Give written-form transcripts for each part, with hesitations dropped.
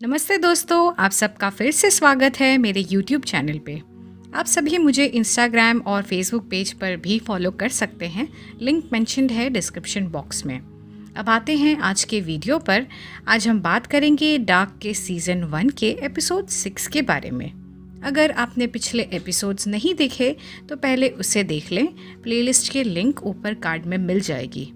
नमस्ते दोस्तों, आप सबका फिर से स्वागत है मेरे YouTube चैनल पे। आप सभी मुझे इंस्टाग्राम और फेसबुक पेज पर भी फॉलो कर सकते हैं। लिंक मेंशन्ड है डिस्क्रिप्शन बॉक्स में। अब आते हैं आज के वीडियो पर। आज हम बात करेंगे डार्क के सीज़न 1 के एपिसोड 6 के बारे में। अगर आपने पिछले एपिसोड्स नहीं देखे तो पहले उसे देख लें। प्लेलिस्ट के लिंक ऊपर कार्ड में मिल जाएगी।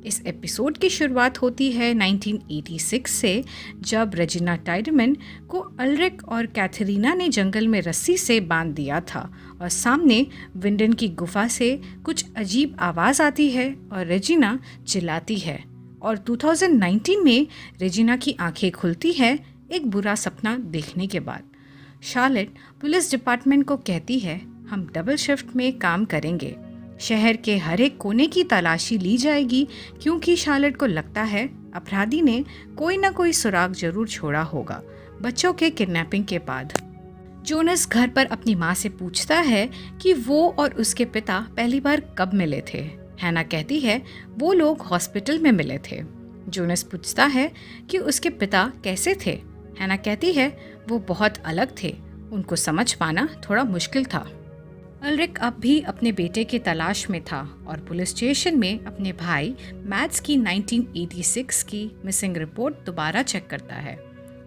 इस एपिसोड की शुरुआत होती है 1986 से, जब रेजिना टाइडमन को अल्रिक और कैथरीना ने जंगल में रस्सी से बांध दिया था और सामने विंडन की गुफा से कुछ अजीब आवाज़ आती है और रेजिना चिल्लाती है। और 2019 में रेजिना की आंखें खुलती है एक बुरा सपना देखने के बाद। शार्लेट पुलिस डिपार्टमेंट को कहती है, हम डबल शिफ्ट में काम करेंगे। शहर के हर एक कोने की तलाशी ली जाएगी क्योंकि शार्लेट को लगता है अपराधी ने कोई ना कोई सुराग जरूर छोड़ा होगा बच्चों के किडनैपिंग के बाद। जोनस घर पर अपनी माँ से पूछता है कि वो और उसके पिता पहली बार कब मिले थे। हैना कहती है वो लोग हॉस्पिटल में मिले थे। जोनस पूछता है कि उसके पिता कैसे थे। हैना कहती है वो बहुत अलग थे, उनको समझ पाना थोड़ा मुश्किल था। अल्रिक अब भी अपने बेटे की तलाश में था और पुलिस स्टेशन में अपने भाई मैड्स की 1986 की मिसिंग रिपोर्ट दोबारा चेक करता है।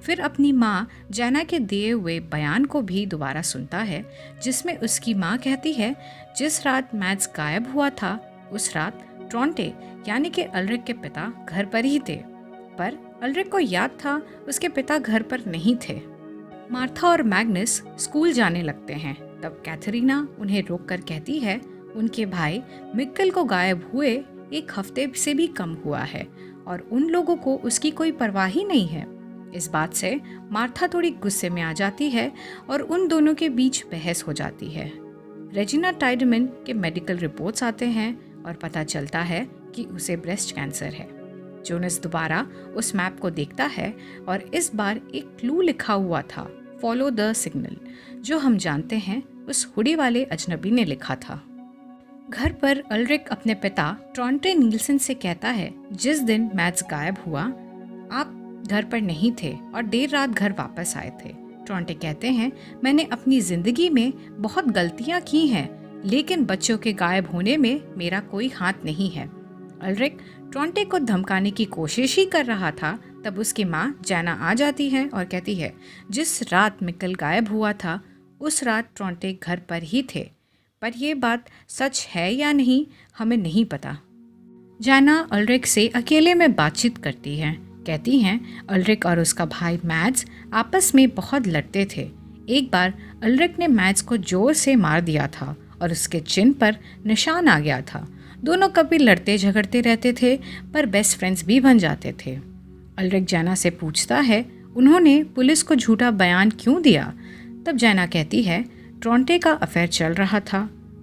फिर अपनी माँ जैना के दिए हुए बयान को भी दोबारा सुनता है, जिसमें उसकी माँ कहती है जिस रात मैड्स गायब हुआ था उस रात ट्रॉन्टे यानी कि अल्रिक के पिता घर पर ही थे, पर अल्रिक को याद था उसके पिता घर पर नहीं थे। मार्था और मैग्नस स्कूल जाने लगते हैं। तब कैथरीना उन्हें रोककर कहती है उनके भाई मिक्कल को गायब हुए एक हफ्ते से भी कम हुआ है और उन लोगों को उसकी कोई परवाह ही नहीं है। इस बात से मार्था थोड़ी गुस्से में आ जाती है और उन दोनों के बीच बहस हो जाती है। रेजिना टाइडमन के मेडिकल रिपोर्ट्स आते हैं और पता चलता है कि उसे ब्रेस्ट कैंसर है। जोनस दोबारा उस मैप को देखता है और इस बार एक क्लू लिखा हुआ था, फॉलो द सिग्नल, जो हम जानते हैं उस हुडी वाले अजनबी ने लिखा था। घर पर अल्रिक अपने पिता ट्रॉन्टे नील्सन से कहता है जिस दिन मैड्स गायब हुआ आप घर पर नहीं थे और देर रात घर वापस आए थे। ट्रॉन्टे कहते हैं मैंने अपनी जिंदगी में बहुत गलतियां की हैं, लेकिन बच्चों के गायब होने में मेरा कोई हाथ नहीं है। अल्रिक ट्रॉन्टे को धमकाने की कोशिश ही कर रहा था, तब उसकी माँ जैना आ जाती है और कहती है जिस रात मिक्कल गायब हुआ था उस रात ट्रॉन्टे घर पर ही थे, पर यह बात सच है या नहीं हमें नहीं पता। जैना अल्रिक से अकेले में बातचीत करती है। कहती हैं अल्रिक और उसका भाई मैड्स आपस में बहुत लड़ते थे। एक बार अल्रिक ने मैड्स को जोर से मार दिया था और उसके चिन पर निशान आ गया था। दोनों कभी लड़ते झगड़ते रहते थे, पर बेस्ट फ्रेंड्स भी बन जाते थे। अल्रिक जैना से पूछता है उन्होंने पुलिस को झूठा बयान क्यों दिया। तब जैना कहती है ट्रॉन्टे का अफेयर चल रहा था,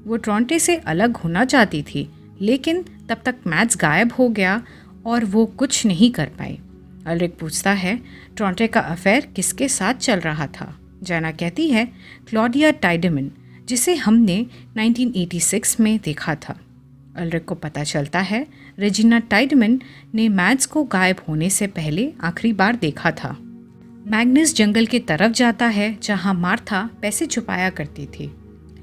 वो ट्रॉन्टे से अलग होना चाहती थी, लेकिन तब तक मैड्स गायब हो गया और वो कुछ नहीं कर पाई। अल्रिक पूछता है ट्रॉन्टे का अफेयर किसके साथ चल रहा था। जैना कहती है क्लॉडिया टाइडमन, जिसे हमने 1986 में देखा था। अल्रिक को पता चलता है रेजिना टाइडमन ने मैड्स को गायब होने से पहले आखिरी बार देखा था। मैग्नस जंगल की तरफ जाता है जहां मार्था पैसे छुपाया करती थी,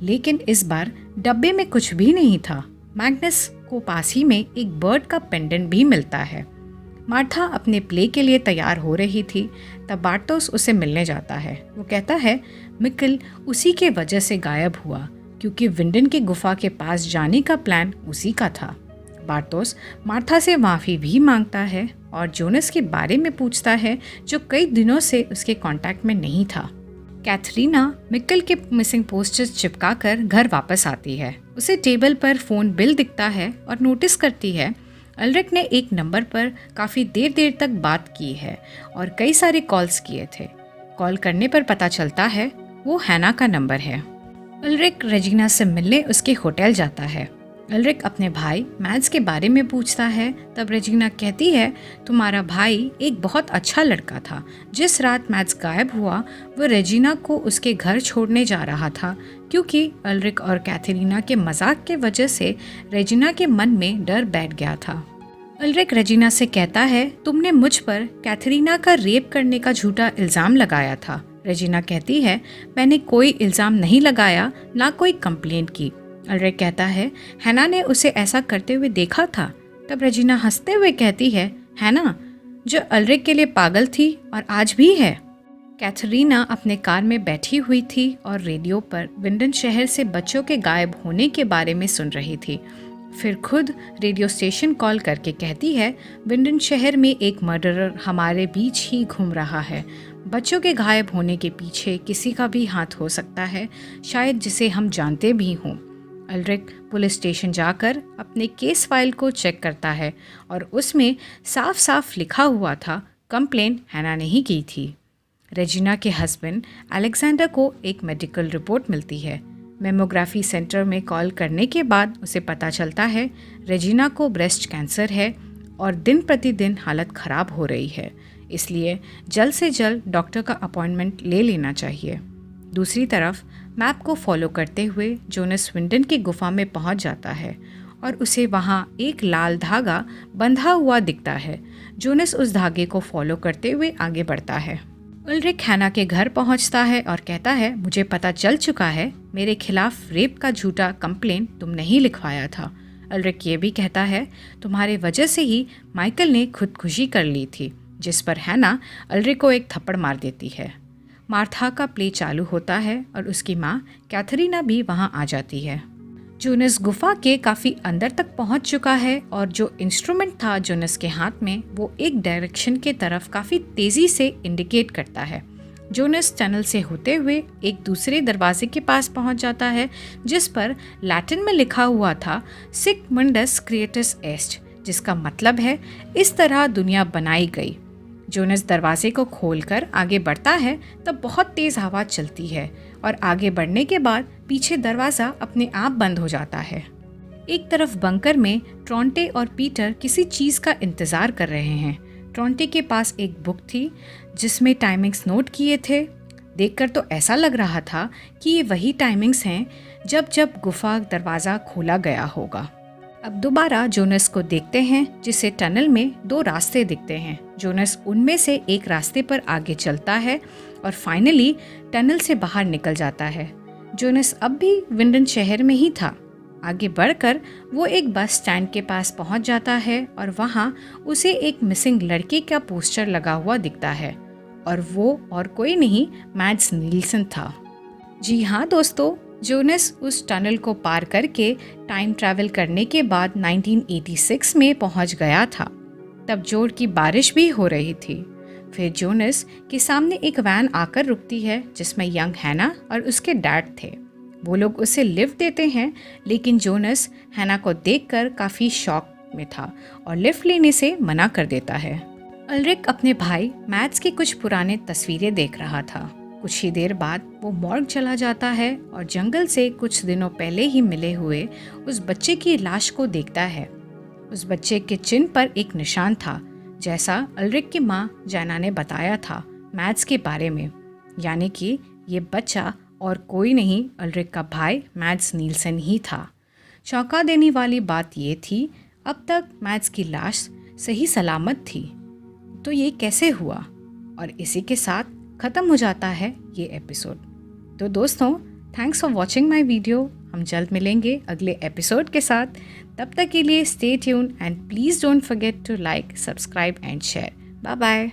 लेकिन इस बार डब्बे में कुछ भी नहीं था। मैग्नस को पास ही में एक बर्ड का पेंडेंट भी मिलता है। मार्था अपने प्ले के लिए तैयार हो रही थी, तब बार्टोस उसे मिलने जाता है। वो कहता है मिक्कल उसी के वजह से गायब हुआ क्योंकि विंडन की गुफा के पास जाने का प्लान उसी का था। बार्टोस मार्था से माफ़ी भी मांगता है और जोनस के बारे में पूछता है जो कई दिनों से उसके कांटेक्ट में नहीं था। कैथरीना मिक्कल के मिसिंग पोस्टर्स चिपकाकर घर वापस आती है। उसे टेबल पर फ़ोन बिल दिखता है और नोटिस करती है अल्रिक ने एक नंबर पर काफ़ी देर तक बात की है और कई सारे कॉल्स किए थे। कॉल करने पर पता चलता है वो हैना का नंबर है। अल्रिक रेजिना से मिलने उसके होटल जाता है। अल्रिक अपने भाई मैड्स के बारे में पूछता है। तब रेजिना कहती है तुम्हारा भाई एक बहुत अच्छा लड़का था। जिस रात मैड्स गायब हुआ वो रेजिना को उसके घर छोड़ने जा रहा था क्योंकि अल्रिक और कैथरीना के मजाक के वजह से रेजिना के मन में डर बैठ गया था। अल्रिक रेजिना से कहता है, तुमने मुझ पर कैथरीना का रेप करने का झूठा इल्ज़ाम लगाया था। रेजिना कहती है, मैंने कोई इल्ज़ाम नहीं लगाया, ना कोई कंप्लेंट की। अल्रिक कहता है, हैना ने उसे ऐसा करते हुए देखा था। तब रेजिना हंसते हुए कहती है, हैना जो अल्रिक के लिए पागल थी और आज भी है। कैथरीना अपने कार में बैठी हुई थी और रेडियो पर विंडन शहर से बच्चों के गायब होने के बारे में सुन रही थी। फिर खुद रेडियो स्टेशन कॉल करके कहती है, विंडन शहर में एक मर्डरर हमारे बीच ही घूम रहा है। बच्चों के गायब होने के पीछे किसी का भी हाथ हो सकता है, शायद जिसे हम जानते भी हों। अल्रिक पुलिस स्टेशन जाकर अपने केस फाइल को चेक करता है और उसमें साफ साफ लिखा हुआ था, कंप्लेंट हैना ने ही की थी। रेजिना के हस्बैंड अलेक्जेंडर को एक मेडिकल रिपोर्ट मिलती है। मेमोग्राफी सेंटर में कॉल करने के बाद उसे पता चलता है रेजिना को ब्रेस्ट कैंसर है और दिन प्रतिदिन हालत ख़राब हो रही है, इसलिए जल्द से जल्द डॉक्टर का अपॉइंटमेंट ले लेना चाहिए। दूसरी तरफ मैप को फॉलो करते हुए जोनस विंडन की गुफा में पहुंच जाता है और उसे वहां एक लाल धागा बंधा हुआ दिखता है। जोनस उस धागे को फॉलो करते हुए आगे बढ़ता है। उल्रिक हैना के घर पहुंचता है और कहता है, मुझे पता चल चुका है, मेरे खिलाफ रेप का झूठा कंप्लेंट तुमने ही लिखवाया था। उल्रिक ये भी कहता है, तुम्हारे वजह से ही माइकल ने खुदकुशी कर ली थी, जिस पर हैना उल्रिक को एक थप्पड़ मार देती है। मार्था का प्ले चालू होता है और उसकी माँ कैथरीना भी वहां आ जाती है। जोनस गुफा के काफ़ी अंदर तक पहुंच चुका है और जो इंस्ट्रूमेंट था जोनस के हाथ में वो एक डायरेक्शन के तरफ काफ़ी तेज़ी से इंडिकेट करता है। जोनस टनल से होते हुए एक दूसरे दरवाजे के पास पहुंच जाता है, जिस पर लैटिन में लिखा हुआ था सिक मुंडस क्रिएटस एस्ट, जिसका मतलब है इस तरह दुनिया बनाई गई। जोनस दरवाजे को खोलकर आगे बढ़ता है तब बहुत तेज़ हवा चलती है और आगे बढ़ने के बाद पीछे दरवाज़ा अपने आप बंद हो जाता है। एक तरफ बंकर में ट्रॉन्टे और पीटर किसी चीज़ का इंतज़ार कर रहे हैं। ट्रॉन्टे के पास एक बुक थी जिसमें टाइमिंग्स नोट किए थे। देखकर तो ऐसा लग रहा था कि ये वही टाइमिंग्स हैं जब गुफा दरवाज़ा खोला गया होगा। अब दोबारा जोनस को देखते हैं जिसे टनल में दो रास्ते दिखते हैं। जोनस उनमें से एक रास्ते पर आगे चलता है और फाइनली टनल से बाहर निकल जाता है। जोनस अब भी विंडन शहर में ही था। आगे बढ़कर वो एक बस स्टैंड के पास पहुंच जाता है और वहां उसे एक मिसिंग लड़के का पोस्टर लगा हुआ दिखता है और वो और कोई नहीं, मैड्स नील्सन था। जी हाँ दोस्तों, जोनस उस टनल को पार करके टाइम ट्रैवल करने के बाद 1986 में पहुंच गया था। तब जोर की बारिश भी हो रही थी। फिर जोनस के सामने एक वैन आकर रुकती है जिसमें यंग हैना और उसके डैड थे। वो लोग उसे लिफ्ट देते हैं, लेकिन जोनस हैना को देखकर काफ़ी शॉक में था और लिफ्ट लेने से मना कर देता है। उल्रिक अपने भाई मैड्स की कुछ पुराने तस्वीरें देख रहा था। कुछ ही देर बाद वो मॉर्ग चला जाता है और जंगल से कुछ दिनों पहले ही मिले हुए उस बच्चे की लाश को देखता है। उस बच्चे के चिन्ह पर एक निशान था, जैसा उल्रिक की माँ जैना ने बताया था मैड्स के बारे में, यानी कि ये बच्चा और कोई नहीं, उल्रिक का भाई मैड्स नील्सन ही था। चौंका देने वाली बात ये थी, अब तक मैड्स की लाश सही सलामत थी, तो ये कैसे हुआ? और इसी के साथ ख़त्म हो जाता है ये एपिसोड। तो दोस्तों, thanks for watching my video. हम जल्द मिलेंगे अगले एपिसोड के साथ। तब तक के लिए stay tune and please don't forget to like, subscribe and share. Bye bye.